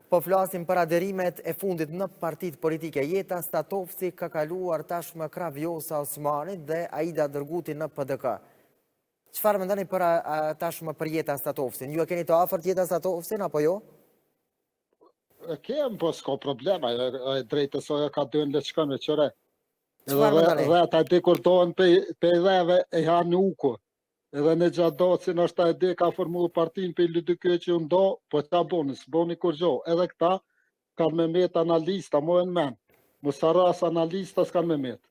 Po flasim për aderimet e fundit në partitë politike. Jeta Statovci ka kaluar tashmë krah Vjosa Osmanit dhe Aida Dërguti në PDK. Çfarë mendoni për tashmë për Jeta Statovcin? Ju e keni të afërt Jeta Statovcin apo jo? E kem, po s'ka problema, e drejtës oja ka dënë le shkën me qëre. Çfarë mendoni? Dhe ta di kur dohen pe dheve e hanë uku. Edhe në Gjadocin është ta e di ka formu partin për LDK që unë do, po ta boni, s'boni kur gjo. Edhe këta kanë me met analista, mojnë men. Musaras analista s'kanë me met.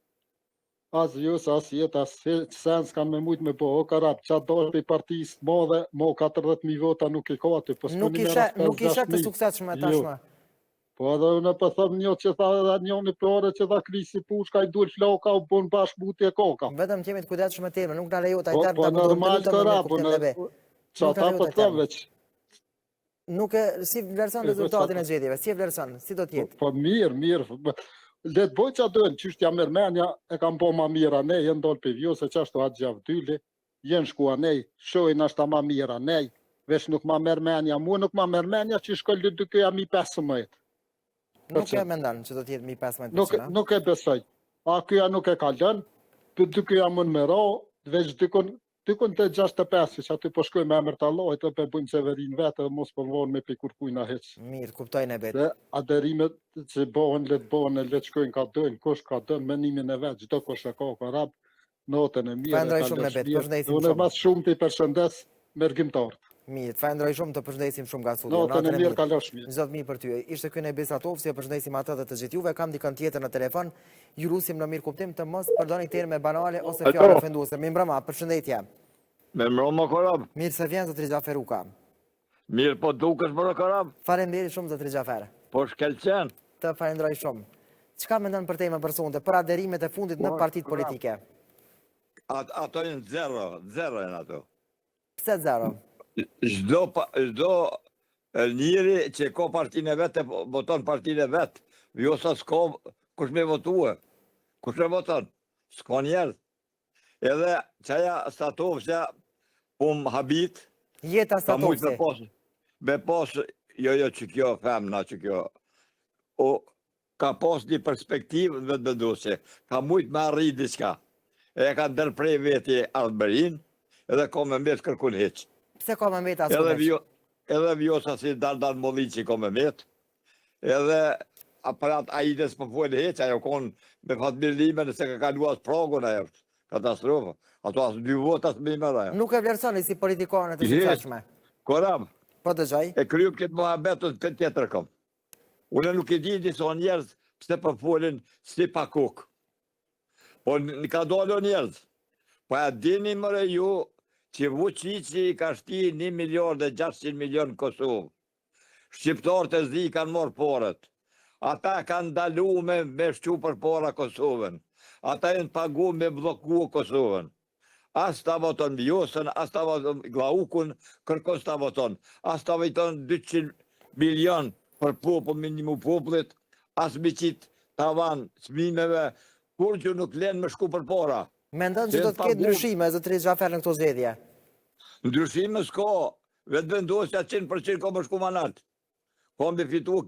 As Vjosa, as Jeta, as Sens kanë me mujtë me bo, o karab, që do është i partisë modhe, mo 40.000 vota nuk i ka aty. Nuk isha të suksesshme tashmë. Po edhe unë për thëmë një që tha edhe njëni për ore që tha krisi pushka i dull floka u bon bashkë buti e koka. Vetëm të jemi të kujdesshëm me temën, nuk na lejo ta internë po normal këra, po që ata për thëmë veç. Nuk e, si vlerëson rezultatin e gjetjeve, si e vlerëson, si do t'jetë? Po mirë. Le të boj që adojnë, qështja mërmenja e kam po ma mira nej, jenë dollë për Vjose që ashtu atë gjavë dyli, jenë shkua nej, shojnë ashta ma mira nej, vesh nuk ma mërmenja, mu nuk ma mërmenja që shkollë dy këja mi 15. Nuk e mendan që do t'jetë mi 15%. Nuk e besoj. A këja nuk e kalën, për dy këja mund me ro, veç dykon të 65, që aty po shkoj me emër të Allahit dhe për bujmë severin vetë dhe mos përvonë me për kurkujna heq. Mirë, kuptojnë e betë. Dhe aderimet që bohen, le të shkojnë ka dojnë, kush ka dojnë, menimin e vetë, gjdo kush e ka rab, notën e mirë. Falenderoj shumë e betë, përshëndesim shumë. Unë e mas shumë të i përshëndes mërgjimtarët. Mirë, falenderoj shumë, të përshëndesim shumë nga studio. Notën e mirë kalosh mirë. Zot mirë për ty. Ishte ky Nebis Statovci, përshëndesim atë dhe të gjithë juve. Kam dikën tjetër në telefon. Ju lusim në mirë kuptim të mos përdorni terme banale ose fjalë ofenduese. Mi mbrëma, përshëndetje. Me mbrëma Korab. Mirë se vjen zotri Xhaferuka. Mirë po dukesh për Korab. Faleminderit shumë zotri Xhafer. Po shkelqen. Të falenderoj shumë. Çka mendon për temën personale, për aderimet e fundit në partitë politike? Ato janë zero janë ato. Pse zero? Çdo njëri që ka partinë e vet, voton partinë e vet. Vjosa s'ka kush me votue. Kush e voton? S'ka njerëz. Edhe çaja Statovca habit. Jeta Statovci. Me pas, jo që kjo femna që kjo. O ka pas një perspektivë vetëvenduese. Ka mujt me arrit diçka. E ka ndërprej veti Alberin, edhe ka me mbet kërkun heq. Pse ka me mbet askush? Edhe Vjosa si dal Mollici ka me mbet. Edhe aparat Aides për fuel heq, ajo konë me fatmirlime nëse ka kaluas pragun ajo. Katastrofë. Ato asë 2 vota së me mëra. Nuk e vlerësoni si politikanë të suksesshme. Korab. Po dëgjoj. E kryp këtë mohabetën për tjetër kom. Unë nuk e di disa njerëz pse për folin si pa kuk. Po në ka dolo njerëz. Po e dini mëre ju që Vučići ka shti 1.600 milion Kosovë. Shqiptarët e zi kanë morë porët. Ata kanë dalu me shqu për pora Kosovën. Ata e në pagu me bloku Kosovën. As ta voton Vjosën, as ta voton Glaukun, kërkos ta voton. As ta voton 200 milion për popull, minimu popullit, as me qitë tavan smimeve, kur që nuk len me shku për para. Mendon që do të ketë ndryshime, zotri Xhafer, në këto zgjedhje? Ndryshime s'ka, vetë vendosja 100% ka më shku manat. Ka me fitu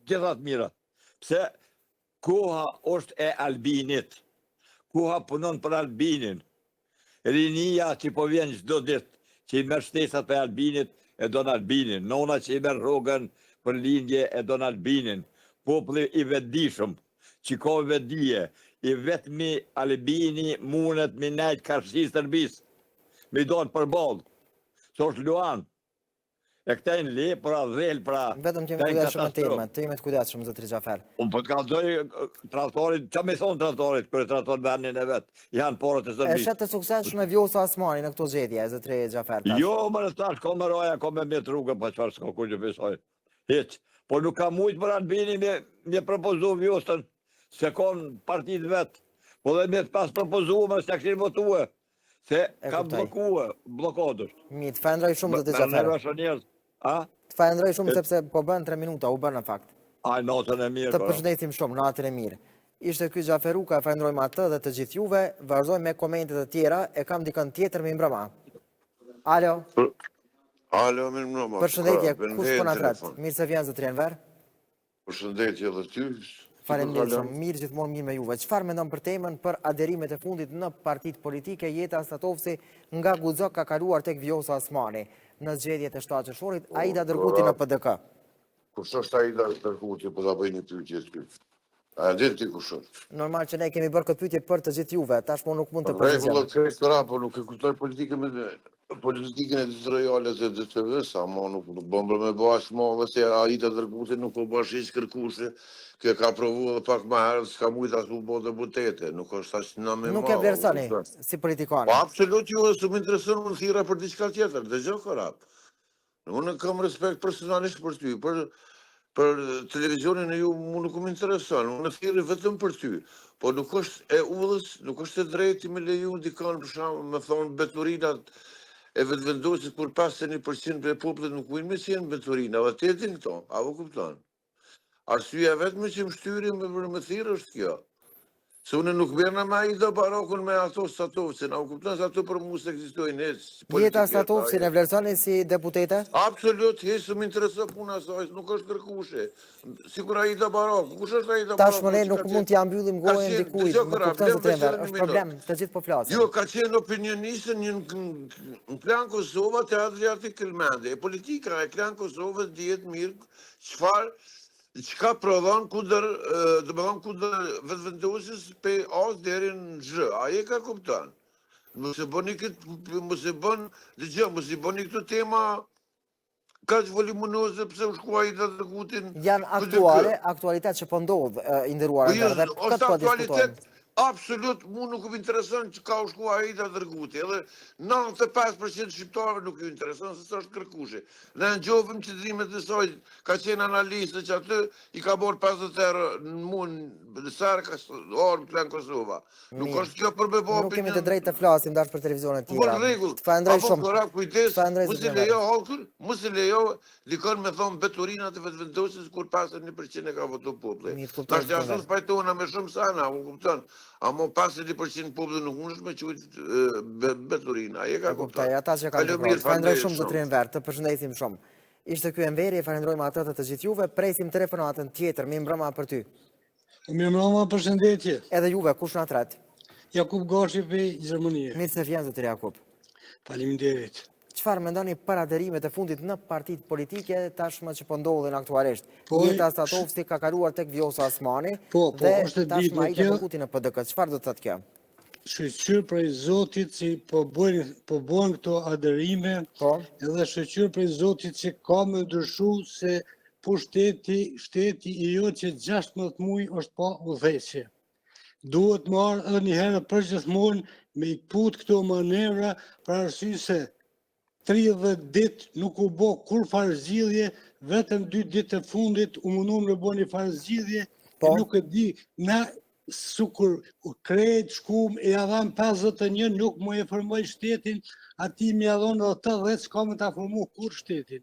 gjithat mira. Pse koha është e Albinit. Koha punon për Albinin. Rinia që po vjen çdo ditë, që i merr shtesat për Albinit, e don Albinin. Nona që i merr rrogën për lindje, e don Albinin. Populli i vetëdijshëm, që ka vetëdije, i vetëmi Albini mundet me nejt karshis të rbis. Me do të përballë. So është Luan. E këta e në le, pra dhel, pra... Vetëm të jemi kujdesshëm në terme, të jemi të kujdesshëm, zotri Xhafer. Unë po të kalzoj traktorit, që me thonë traktorit, kërë traktor vendin e vetë, janë porët e E sërbis. shet të suksesshme Vjosa Osmani në këto zgjedhje, zotri Xhafer? Jo, më në tash, ka më roja, ka me met rrugën, pa qëfar s'ka ku që besoj. Hiq, po nuk ka mujtë për Albini me propozu Vjosën, se konë partit vetë, po dhe me pas propozu me se këshirë votue, se ka blokadës. Mi, të falenderoj shumë, zotri Xhafer. Të falenderoj shumë sepse po bën 3 minuta, u bën në fakt. Aj, natën e mirë. Të përshëndesim shumë, natën e mirë. Ishte ky Xhaferuka, falenderojmë atë dhe të gjithë juve. Vazhdojmë me komentet e tjera, e kam dikën tjetër me mbrëma. Alo. Alo, mirë mbrëma. Përshëndetje, Ka, kush po na tret? telefon. Mirë se vjen zotri Enver. Përshëndetje edhe ty. Faleminderit shumë. Mirë, gjithmonë mirë me juve. Çfarë mendon për temën për adherimet e fundit në partitë politike? Jeta Statovci nga Guxo ka kaluar tek Vjosa Osmani. Në zgjedhjet e 7 qershorit, Aida Dërguti në PDK. Kush është Aida Dërguti, po ta bëj një pyetje ty. A din ti kush është? Normal që ne kemi bërë këtë pyetje për të gjithë juve, tashmë nuk mund të Rregulla përgjigjem. krejtëra, po nuk e kuptoj politikën e disrojale të DCV-s, ama nuk bëmbër me bash më se Aida Dërguti nuk po bash hiç kërkuese. Kjo ka provu edhe pak më herë, s'ka mujt as u bë deputete, nuk është as në më. Nuk e vlerësoni si politikane. Po absolut ju s'u më intereson më thirra për diçka tjetër, dëgjoj korap. Unë kam respekt personalisht për ty, për televizionin e ju mu nuk më intereson, unë thirrë vetëm për ty. Po nuk është e udhës, nuk është e drejti me leju dikon për shkak me thonë beturinat e vetëvendosit kur 51% e popullit nuk vijnë me qenë beturina, edhe të din këto, apo kupton? Arsyeja vetëm që më shtyri me thirrë është kjo. Se unë nuk bërna me Aida Barokun me ato Statovcin, a u kupton se ato për mu se ekzistojnë heç. Jeta Statovci e vlerësoni si deputete? Absolut, heç më intereso puna saj, nuk është kërkueshe. Sikur Aida Baroku, kush është Aida Baroku? Tashmë ne nuk mund t'ja mbyllim gojën dikujt, më kupton zotri Enver, është problem, të gjithë po flasin. Jo, ka qenë opinioniste në plan Kosova të Adriatik Kelmende. E politika e plan Kosovës dihet mirë çka prodhon kundër vetëvendosis pe as deri në Zh. Ai e ka kupton. Mos e bëni këtë tema kaq voluminoze pse u shkua Aida Dërgutin. Janë aktualitet që po ndodh i nderuar dhe këtë po diskutojmë. Absolut, mu nuk më intereson që ka u shkua Aida Dërguti, edhe 95% shqiptarëve nuk ju intereson se s'është kërkueshe. Ne ngjovëm qëndrimet e saj, ka qenë analistë që aty i ka bërë 50 herë në mund sar ka orë plan Kosova. Nuk është kjo për me bëj. Nuk kemi të drejtë të flasim dash për televizionet Po tjera. rregull. Të falenderoj shumë. Mos i lejo dikon me thon beturinat e vetëvendosis kur 51% e ka votu populli. Tash ashtu spajtona me shumë sana, u kupton? Amo 51% populli nuk mund me quajt beturina. Ai e ka kuptuar. Ata që kanë kuptuar. Falenderoj shumë zotrin Enver, të përshëndesim shumë. Ishte ky Enveri, falenderojmë atë të gjithë juve, presim telefonatën tjetër, mirë mbrëma për ty. Mirë mbrëma, përshëndetje. Edhe juve, kush na tret? Jakub Gashi prej Gjermanie. Mirë se vjen zotri Jakub. Faleminderit. Çfarë mendoni për adherimet e fundit në partitë politike tashmë që po ndodhin aktualisht? Po, Jeta Statovci ka kaluar tek Vjosa Osmani dhe tashmë Aida Dërguti në PDK. Çfarë do të thotë kjo? Shqyr prej Zotit që po bojnë këto adherime, edhe shqyr prej Zotit që ka me ndryshu se po shteti i jo që 16 muaj është pa udhëheqje. Duhet marrë edhe një herë për gjithmonë me i kput këto manevra për arsye se 30 ditë nuk u bë kur farë zgjidhje, vetëm 2 ditë e fundit u mundum në bë një farë zgjidhje, e nuk e di na sukur krejt shkum e jadhan 51 nuk më e formoj shtetin, ati më jadhon edhe 80 s'ka me ta formu kur shtetin.